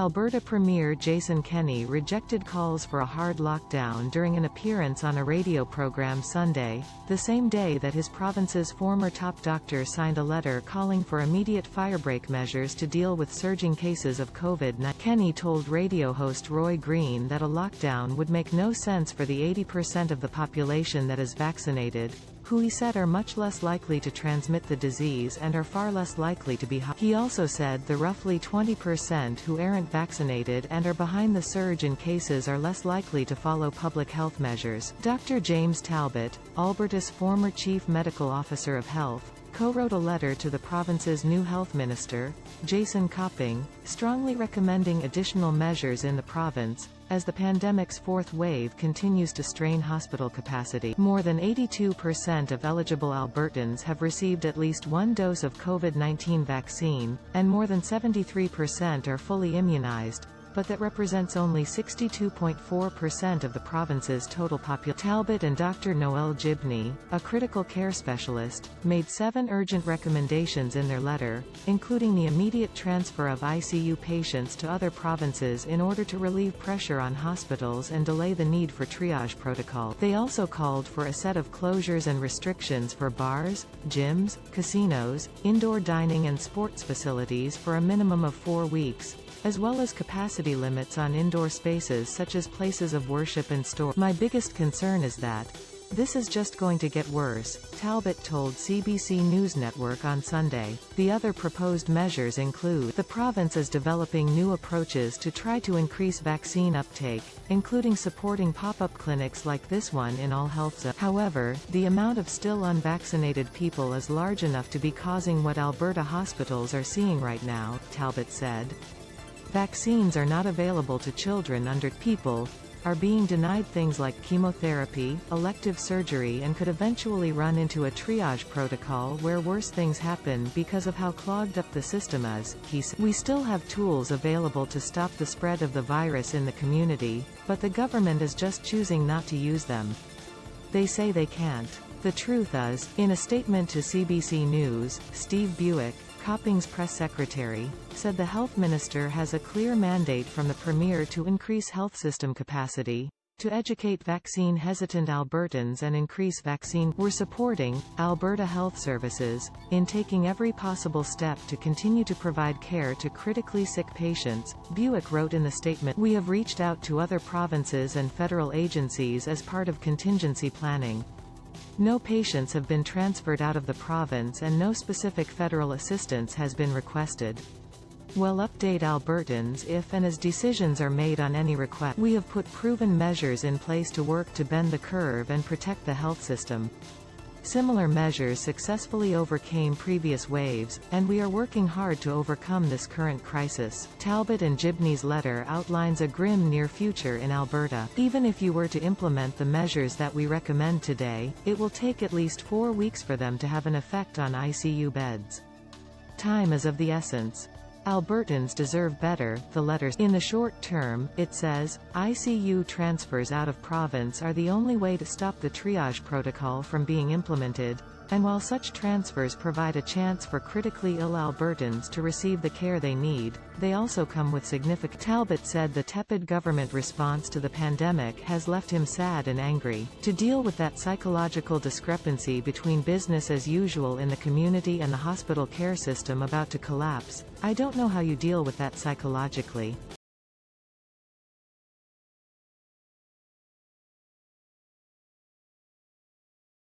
Alberta Premier Jason Kenney rejected calls for a hard lockdown during an appearance on a radio program Sunday, the same day that his province's former top doctor signed a letter calling for immediate firebreak measures to deal with surging cases of COVID-19. Kenney told radio host Roy Green that a lockdown would make no sense for the 80% of the population that is vaccinated, who he said are much less likely to transmit the disease and are far less likely to be He also said the roughly 20% who aren't vaccinated and are behind the surge in cases are less likely to follow public health measures. Dr. James Talbot, Alberta's former Chief Medical Officer of Health, co-wrote a letter to the province's new health minister, Jason Copping, strongly recommending additional measures in the province, as the pandemic's fourth wave continues to strain hospital capacity. More than 82% of eligible Albertans have received at least one dose of COVID-19 vaccine, and more than 73% are fully immunized, but that represents only 62.4% of the province's total population. Talbot and Dr. Noel Gibney, a critical care specialist, made 7 urgent recommendations in their letter, including the immediate transfer of ICU patients to other provinces in order to relieve pressure on hospitals and delay the need for triage protocol. They also called for a set of closures and restrictions for bars, gyms, casinos, indoor dining and sports facilities for a minimum of 4 weeks, as well as capacity limits on indoor spaces such as places of worship and stores. My biggest concern is that this is just going to get worse, Talbot told CBC News Network on Sunday. The other proposed measures include the province is developing new approaches to try to increase vaccine uptake, including supporting pop-up clinics like this one in all health zones. However, the amount of still unvaccinated people is large enough to be causing what Alberta hospitals are seeing right now, Talbot said. Vaccines are not available to children under people are being denied things like chemotherapy, elective surgery and could eventually run into a triage protocol where worse things happen because of how clogged up the system is, he said. We still have tools available to stop the spread of the virus in the community, but the government is just choosing not to use them. They say they can't. The truth is, in a statement to CBC News, Steve Buick, Copping's press secretary, said the health minister has a clear mandate from the premier to increase health system capacity, to educate vaccine-hesitant Albertans and increase vaccine. We're supporting Alberta Health Services in taking every possible step to continue to provide care to critically sick patients, Buick wrote in the statement. We have reached out to other provinces and federal agencies as part of contingency planning. No patients have been transferred out of the province and no specific federal assistance has been requested. We'll update Albertans if and as decisions are made on any request. We have put proven measures in place to work to bend the curve and protect the health system. Similar measures successfully overcame previous waves, and we are working hard to overcome this current crisis. Talbot and Gibney's letter outlines a grim near future in Alberta. Even if you were to implement the measures that we recommend today, it will take at least 4 weeks for them to have an effect on ICU beds. Time is of the essence. Albertans deserve better, the letter. In the short term, it says, ICU transfers out of province are the only way to stop the triage protocol from being implemented, and while such transfers provide a chance for critically ill Albertans to receive the care they need, they also come with significant. Talbot said the tepid government response to the pandemic has left him sad and angry. To deal with that psychological discrepancy between business as usual in the community and the hospital care system about to collapse, I don't know how you deal with that psychologically.